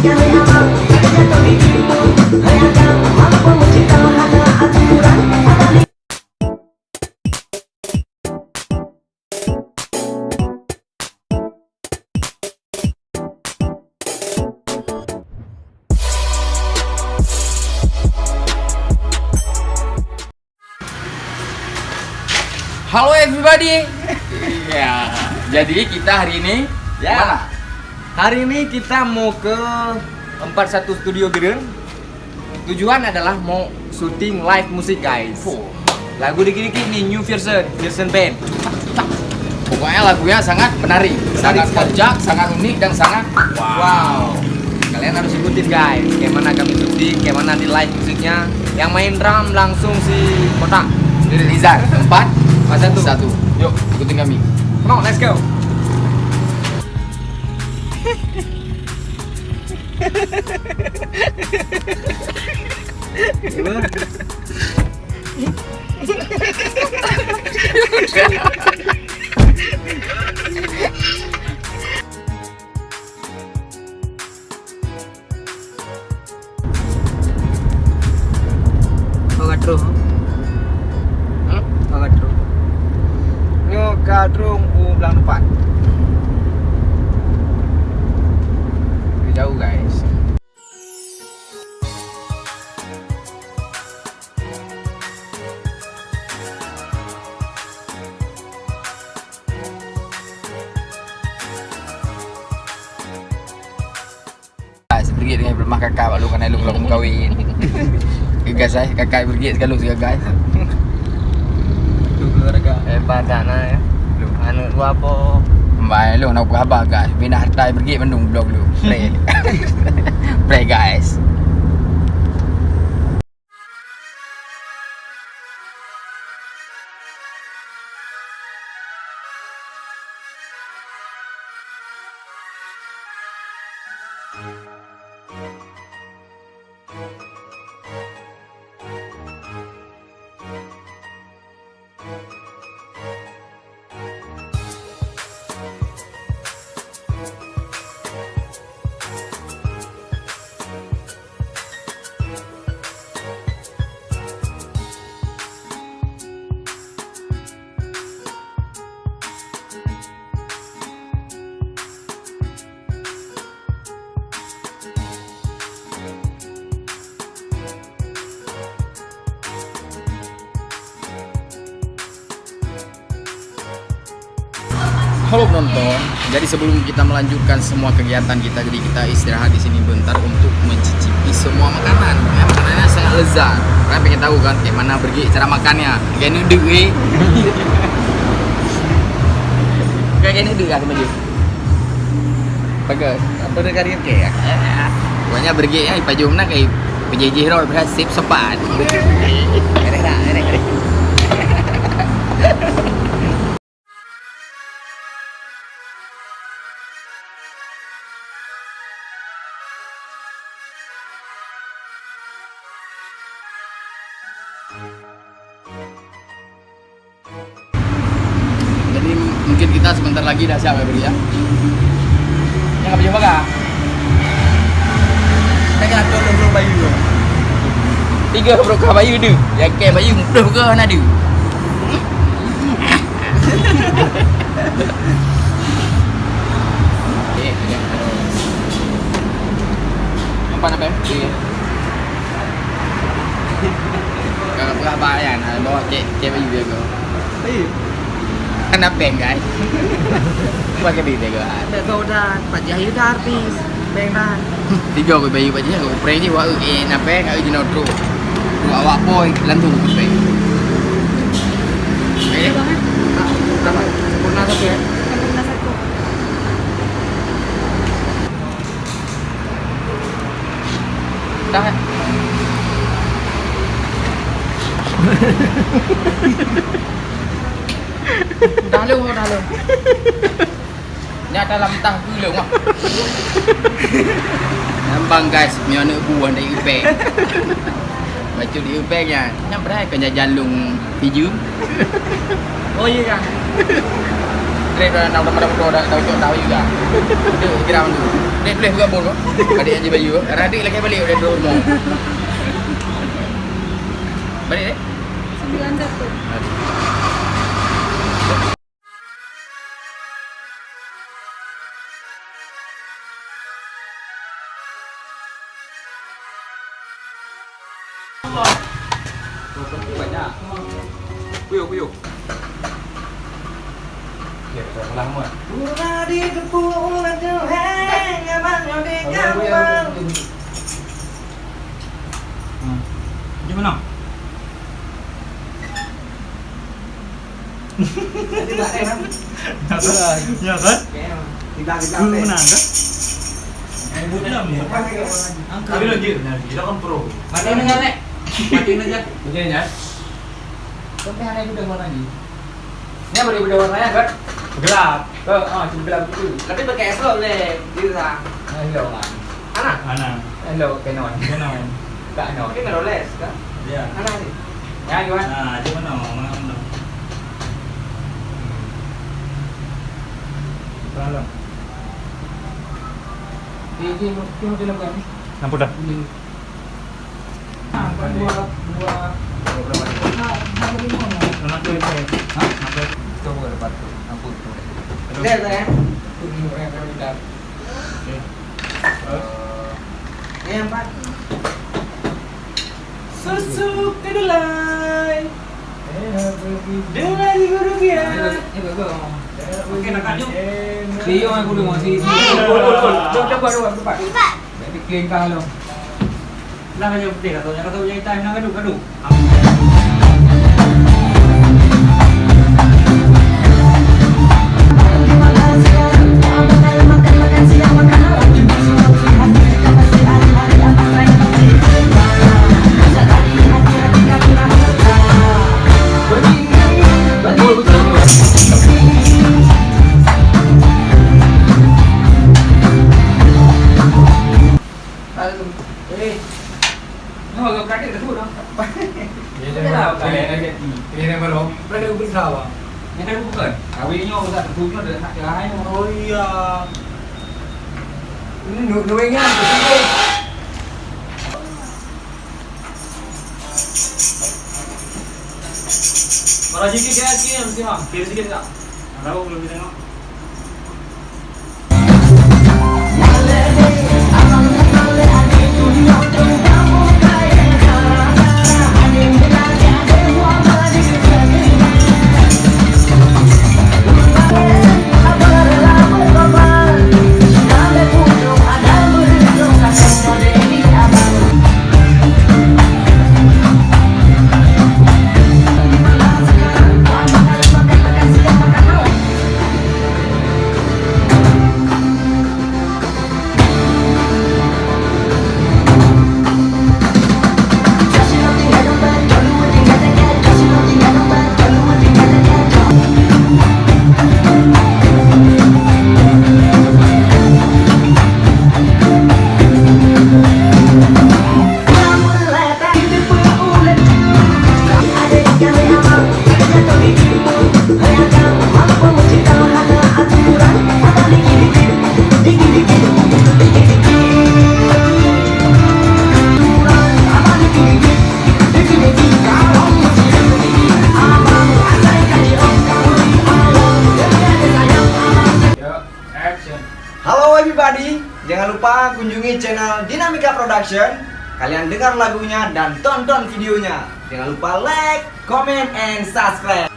Halo everybody. Ya, jadi kita hari ini mana? Hari ini kita mau ke 41 Studio Biren. Tujuan adalah mau syuting live musik guys. Lagu dikit-dikit nih, new version band. Pokoknya lagunya sangat menarik, sangat kocak, sangat unik dan sangat Wow. Kalian harus ikutin guys. Gimana kami syuting, gimana di live musiknya. Yang main drum langsung si Kotak. dari Rizal. 1. Yuk, ikutin kami. Come on, let's go. Kadrung belang depan. Jauh guys. Bergit dengan rumah kakak Pak Lu kan lu belum kawin. Gegas kakak bergit sekali guys. Tuh keluarga hebat dana ya. Lu anu lu apa? Mbak lu nak apa guys? Pindah harta bergit mendung blog lu. Play. Play guys. Halo penonton, jadi sebelum kita melanjutkan semua kegiatan kita, jadi kita istirahat di sini bentar untuk mencicipi semua makanan. Ya, makanannya sangat lezat. Kalian pengen tahu kan, kayak mana pergi cara makannya? Kayak nuduk, kayak nuduk kan baju. Bagus. Apa dah kari ke ya? Pokoknya pergi ya, baju mana kayak penjajah roll berhasil sepat. Enak. Jadi mungkin kita sebentar lagi dah siap ya beri ya. Yang apa coba kah? Saya kena tolong bayu tu. 3 bro kah bayu tu. Yang ke bayu mudah ke nak tu. Nampak apa? Kalau berapa kan? Bawa ke bayu dia ke. Bayu. Kan apa guys? Pakai bayu dia ke. Ada kau dah, Pak Jahyu dah artis. Bengran. 3 ko bayu pa dia ko pre ni wa ke nape ka di notro. Awak boy lantung ko pre. Eh, Berapa? Sempurna satu ya? Sempurna 1. dah. Dah lu. Ni dalam tah gula mah. Nambang guys, mi anak buah dari Upek. Baca di Upeknya. Yang berai kan jalung hijau. Oh iya kan? Kira nak dah tahu juga. Itu kira dulu. Boleh buka bol. Adik aja baju. Adik lagi balik udah dulu mau. Balik deh. 91. Banyak. Kuyuk. Ya, ulang mah. Ulah dikepung ulah jauheng abang yang di gampang. Gimana? Tidak enak. Ya kan? Tidak Lu menang kan? Tapi lagi, kita kan pro. Matiin aja, Nek. Matiin aja. Begini ya. Tapi aneh udah warna lagi. Ini apa udah warnanya, kan? Gelap. Cuma gelap gitu. Tapi pakai es lo, Le. Gitu lah. Hello, kan. Anak, Mana? Hello, kenon. Kenal. Kak non. tapi nggak les, kan? Ya. Anak sih. Ya, gimana? Nah, di mana? Mana? Kalau. Di film kan. Nampu dah. Dua. Anak tu ini. Hah? Apa? Coba dapat tuh. Ampun tuh. Lihat ya. Tunggu yang udah. Ini yang Pak. Susu kedelai. Dengan guru dia. Oke, nak lanjut. Iyo aku dulu masih. Coba. Jadi clean kalau. Nak aja putih kata yang time nak gaduh. Yang kan bukan. Kawinnya udah tertutup dari hak lain. Oh iya. Ini nuengnya. Kalau jadi dia kiri mesti mah. Kiri sikit tak? Tahu belum tengok. Halo everybody, jangan lupa kunjungi channel Dinamika Production. Kalian dengar lagunya dan tonton videonya. Jangan lupa like, comment, and subscribe.